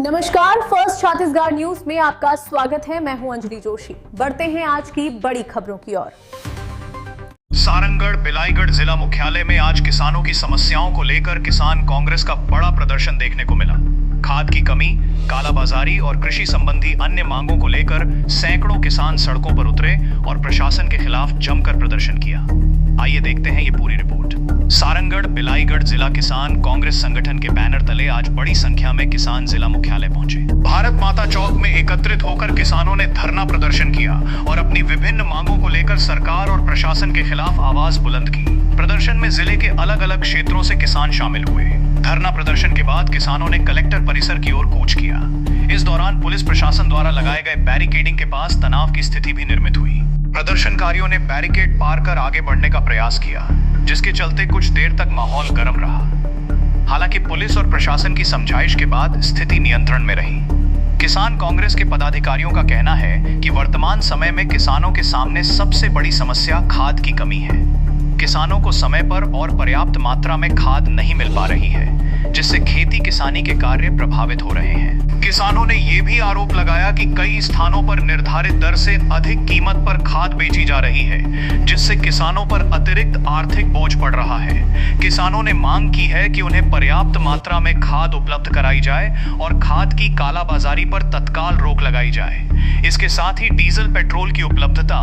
नमस्कार, first Chhattisgarh news में आपका स्वागत है। मैं हूं अंजलि जोशी। बढ़ते हैं आज की बड़ी खबरों की ओर। सारंगढ़ बिलाईगढ़ जिला मुख्यालय में आज किसानों की समस्याओं को लेकर किसान कांग्रेस का बड़ा प्रदर्शन देखने को मिला। खाद की कमी, कालाबाजारी और कृषि संबंधी अन्य मांगों को लेकर सैकड़ों किसान सड़कों पर उतरे और प्रशासन के खिलाफ जमकर प्रदर्शन किया। आइए देखते हैं ये पूरी रिपोर्ट। सारंगढ़ बिलाईगढ़ जिला किसान कांग्रेस संगठन के बैनर तले आज बड़ी संख्या में किसान जिला मुख्यालय पहुंचे। भारत माता चौक में एकत्रित होकर किसानों ने धरना प्रदर्शन किया और अपनी विभिन्न मांगों को लेकर सरकार और प्रशासन के खिलाफ आवाज बुलंद की। प्रदर्शन में जिले के अलग अलग क्षेत्रों से किसान शामिल हुए। धरना प्रदर्शन के बाद किसानों ने कलेक्टर परिसर की ओर कूच किया। इस दौरान पुलिस प्रशासन द्वारा लगाए गए बैरिकेडिंग के पास तनाव की स्थिति भी निर्मित हुई। प्रदर्शनकारियों ने बैरिकेड पार कर आगे बढ़ने का प्रयास किया, जिसके चलते कुछ देर तक माहौल गर्म रहा। हालांकि पुलिस और प्रशासन की समझाइश के बाद स्थिति नियंत्रण में रही। किसान कांग्रेस के पदाधिकारियों का कहना है कि वर्तमान समय में किसानों के सामने सबसे बड़ी समस्या खाद की कमी है। किसानों को समय पर और पर्याप्त मात्रा में खाद नहीं मिल पा रही है, जिससे खेती किसानी के कार्य प्रभावित हो रहे हैं। किसानों ने यह भी आरोप लगाया कि कई स्थानों पर निर्धारित दर से अधिक कीमत पर खाद बेची जा रही है, जिससे किसानों पर अतिरिक्त आर्थिक बोझ पड़ रहा है। किसानों ने मांग की है कि उन्हें पर्याप्त मात्रा में खाद उपलब्ध कराई जाए और खाद की कालाबाजारी पर तत्काल रोक लगाई जाए। इसके साथ ही डीजल पेट्रोल की उपलब्धता,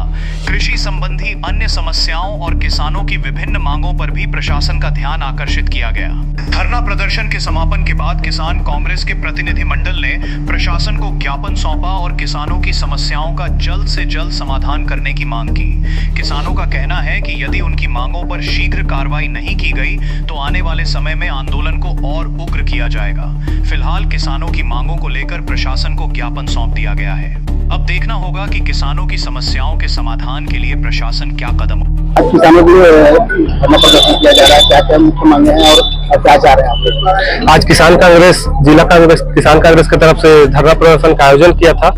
कृषि संबंधी अन्य समस्याओं और किसानों की विभिन्न मांगों पर भी प्रशासन का ध्यान आकर्षित किया गया। धरना प्रदर्शन के समापन के बाद किसान कांग्रेस के प्रतिनिधिमंडल ने प्रशासन को ज्ञापन सौंपा और किसानों की समस्याओं का जल्द से जल्द समाधान करने की मांग की। किसानों का कहना है कि यदि उनकी मांगों पर शीघ्र कार्रवाई नहीं की गई तो आने वाले समय में आंदोलन को और उग्र किया जाएगा। फिलहाल किसानों की मांगों को लेकर प्रशासन को ज्ञापन सौंप दिया गया है। अब देखना होगा कि किसानों की समस्याओं के समाधान के लिए प्रशासन क्या कदम। किसानों के लिए धरना प्रदर्शन किया जा रहा है, क्या क्या मुख्य मांगे हैं और क्या चाह रहे हैं आप? आज किसान कांग्रेस जिला कांग्रेस किसान कांग्रेस की तरफ से धरना प्रदर्शन का आयोजन किया था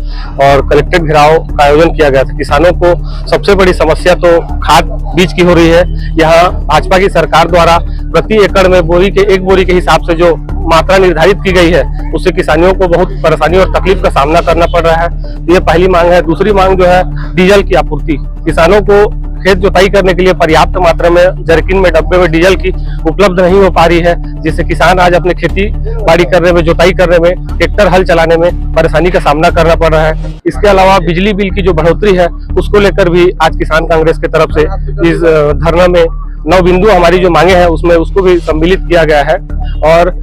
और कलेक्ट्रेट घेराव का आयोजन किया गया था। किसानों को सबसे बड़ी समस्या तो खाद बीज की हो रही है। यहाँ भाजपा की सरकार द्वारा प्रति एकड़ में एक बोरी के हिसाब से जो मात्रा निर्धारित की गई है, उससे किसानियों को बहुत परेशानी और तकलीफ का सामना करना पड़ रहा है। ये पहली मांग है। दूसरी मांग जो है डीजल की आपूर्ति। किसानों को खेत जोताई करने के लिए पर्याप्त मात्रा में जरकिन में डब्बे में डीजल की उपलब्ध नहीं हो पा रही है, जिससे किसान आज अपने खेती बाड़ी करने में, जोताई करने में, ट्रैक्टर हल चलाने में परेशानी का सामना करना पड़ रहा है। इसके अलावा बिजली बिल की जो बढ़ोतरी है, उसको लेकर भी आज किसान कांग्रेस की तरफ से इस धरना में 9 बिंदु हमारी जो मांगे हैं उसमें उसको भी सम्मिलित किया गया है। और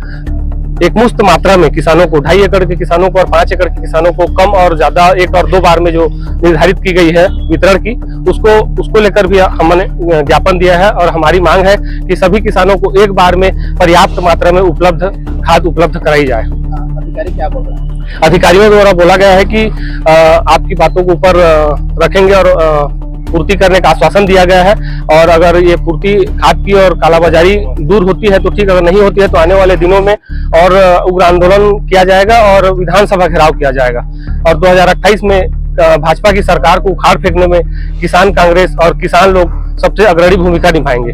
एक मुश्त मात्रा में किसानों को 2.5 एकड़ के किसानों को और 5 एकड़ के किसानों को कम और ज्यादा 1 और 2 बार में जो निर्धारित की गई है वितरण की, उसको लेकर भी हमने ज्ञापन दिया है। और हमारी मांग है कि सभी किसानों को एक बार में पर्याप्त मात्रा में खाद उपलब्ध कराई जाए। अधिकारी क्या बोल रहे हैं? अधिकारियों द्वारा बोला गया है कि आपकी बातों को ऊपर रखेंगे और पूर्ति करने का आश्वासन दिया गया है। और अगर ये पूर्ति खाद की और कालाबाजारी दूर होती है तो ठीक, अगर नहीं होती है तो आने वाले दिनों में और उग्र आंदोलन किया जाएगा और विधानसभा घेराव किया जाएगा। और 2028 में भाजपा की सरकार को उखाड़ फेंकने में किसान कांग्रेस और किसान लोग सबसे अग्रणी भूमिका निभाएंगे।